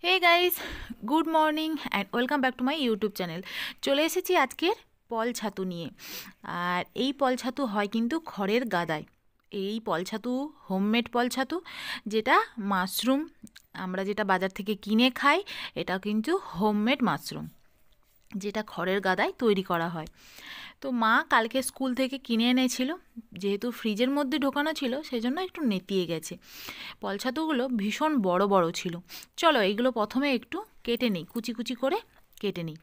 Hey guys, good morning and welcome back to my YouTube channel. চলে এসেছি আজকের পল ছাতু নিয়ে। আর এই পল ছাতু হয় কিন্তু খড়ের গাদায়। এই পল ছাতু হোমমেড পল ছাতু, যেটা মাশরুম আমরা যেটা বাজার থেকে কিনে খাই, এটা কিন্তু হোমমেড মাশরুম, যেটা খড়ের গাদায় তৈরি করা হয়। তো মা কালকে স্কুল থেকে কিনে এনেছিল, যেহেতু ফ্রিজের মধ্যে ঢোকানো ছিল সেজন্য একটু নেতিয়ে গেছে। পল ছাতুগুলো ভীষণ বড় বড় ছিল। চলো এইগুলো প্রথমে একটু কেটে নিই, কুচি কুচি করে কেটে নিই।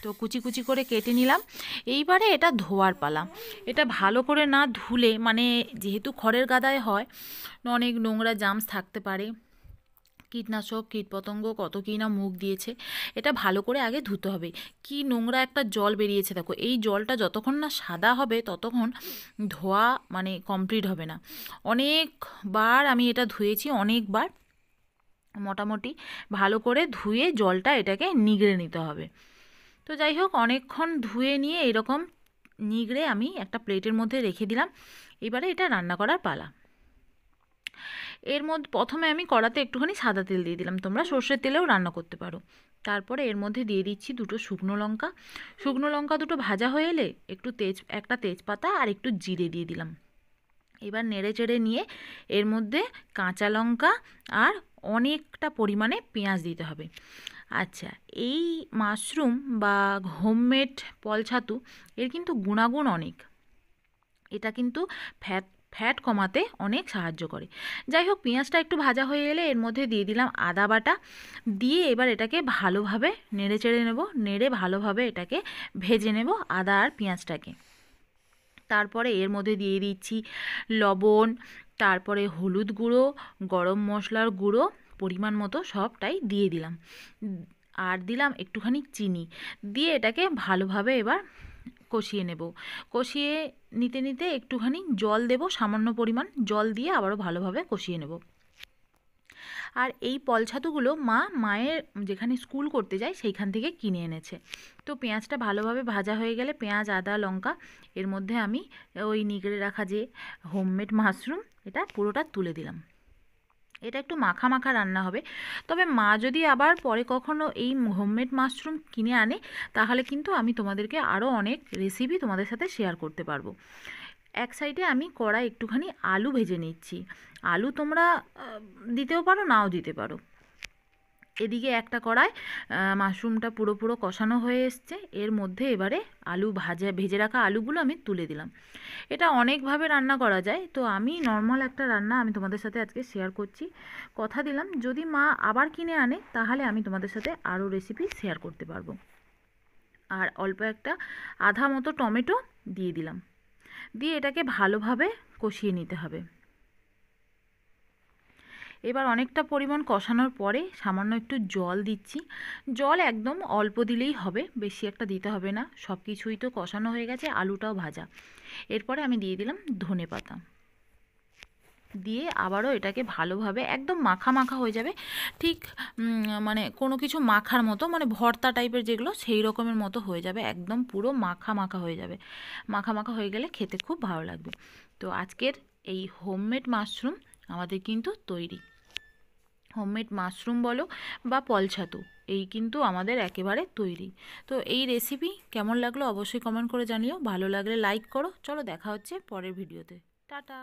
তো কুচি কুচি করে কেটে নিলাম। এইবারে এটা ধোয়ার পালা। এটা ভালো করে না ধুলে, মানে যেহেতু খড়ের গাদায় হয়, অনেক নোংরা জার্মস থাকতে পারে, কীটনাশক কীটপতঙ্গ কত কী না মুখ দিয়েছে। এটা ভালো করে আগে ধুতে হবে। কি নোংরা একটা জল বেরিয়েছে দেখো, এই জলটা যতক্ষণ না সাদা হবে ততক্ষণ ধোয়া মানে কমপ্লিট হবে না। অনেকবার আমি এটা ধুয়েছি, অনেকবার, মোটামুটি ভালো করে ধুয়ে জলটা এটাকে নিগড়ে নিতে হবে। তো যাই হোক, অনেকক্ষণ ধুয়ে নিয়ে এরকম নিগড়ে আমি একটা প্লেটের মধ্যে রেখে দিলাম। এবারে এটা রান্না করার পালা। এর মধ্যে প্রথমে আমি কড়াতে একটুখানি সাদা তেল দিয়ে দিলাম, তোমরা সর্ষের তেলেও রান্না করতে পারো। তারপরে এর মধ্যে দিয়ে দিচ্ছি দুটো শুকনো লঙ্কা। শুকনো লঙ্কা দুটো ভাজা হয়ে এলে একটা তেজপাতা আর একটু জিরে দিয়ে দিলাম। এবার নেড়ে চেড়ে নিয়ে এর মধ্যে কাঁচা লঙ্কা আর অনেকটা পরিমাণে পেঁয়াজ দিতে হবে। আচ্ছা, এই মাশরুম বা হোমমেড পল ছাতু এর কিন্তু গুণাগুণ অনেক। এটা কিন্তু ফ্যাট ফ্যাট কমাতে অনেক সাহায্য করে। যাই হোক, পেঁয়াজটা একটু ভাজা হয়ে এলে এর মধ্যে দিয়ে দিলাম আদা বাটা। দিয়ে এবার এটাকে ভালোভাবে নেড়ে চেড়ে নেব, নেড়ে ভালোভাবে এটাকে ভেজে নেব আদা আর পেঁয়াজটাকে। তারপরে এর মধ্যে দিয়ে দিচ্ছি লবণ, তারপরে হলুদ গুঁড়ো, গরম মশলার গুঁড়ো পরিমাণ মতো সবটাই দিয়ে দিলাম। আর দিলাম একটুখানি চিনি। দিয়ে এটাকে ভালোভাবে এবার কষিয়ে নেব। কষিয়ে নিতে নিতে একটুখানি জল দেব, সামান্য পরিমাণ জল দিয়ে আবারও ভালোভাবে কষিয়ে নেব। আর এই পল ছাতুগুলো মায়ের যেখানে স্কুল করতে যায় সেইখান থেকে কিনে এনেছে। তো পেঁয়াজটা ভালোভাবে ভাজা হয়ে গেলে, পেঁয়াজ আদা লঙ্কা, এর মধ্যে আমি ওই নিগড়ে রাখা যে হোমমেড মাশরুম, এটা পুরোটা তুলে দিলাম। এটা একটু মাখা মাখা রান্না হবে। তবে মা যদি আবার পরে কখনো এই হোমমেড মাশরুম কিনে আনে, তাহলে কিন্তু আমি তোমাদেরকে আরও অনেক রেসিপি তোমাদের সাথে শেয়ার করতে পারবো। এক সাইডে আমি কড়াই একটুখানি আলু ভেজে নিচ্ছি। আলু তোমরা দিতেও পারো, নাও দিতে পারো। এদিকে একটা কড়াই মাশরুমটা পুরো কষানো হয়ে এসছে। এর মধ্যে এবারে ভেজে রাখা আলুগুলো আমি তুলে দিলাম। এটা অনেকভাবে রান্না করা যায়, তো আমি নর্মাল একটা রান্না আমি তোমাদের সাথে আজকে শেয়ার করছি। কথা দিলাম যদি মা আবার কিনে আনে, তাহলে আমি তোমাদের সাথে আরও রেসিপি শেয়ার করতে পারবো। আর অল্প একটা আধা মতো টমেটো দিয়ে দিলাম। দিয়ে এটাকে ভালোভাবে কষিয়ে নিতে হবে। এবার অনেকটা পরিমাণ কষানোর পরে সামান্য একটু জল দিচ্ছি। জল একদম অল্প দিলেই হবে, বেশি একটা দিতে হবে না। সব কিছুই তো কষানো হয়ে গেছে, আলুটাও ভাজা। এরপরে আমি দিয়ে দিলাম ধনেপাতা। দিয়ে আবারও এটাকে ভালোভাবে একদম মাখা মাখা হয়ে যাবে। ঠিক মানে কোনো কিছু মাখার মতো, মানে ভর্তা টাইপের যেগুলো, সেই রকমের মতো হয়ে যাবে, একদম পুরো মাখা মাখা হয়ে যাবে। মাখা মাখা হয়ে গেলে খেতে খুব ভালো লাগবে। তো আজকের এই হোমমেড মাশরুম আমাদের কিন্তু তৈরি। হোমমেড মাশরুম বলো বা পল ছাতু, এই কিন্তু আমাদের একেবারে তৈরি। তো এই রেসিপি কেমন লাগলো অবশ্যই কমেন্ট করে জানিও। ভালো লাগলে লাইক করো। চলো দেখা হচ্ছে পরের ভিডিওতে। টাটা।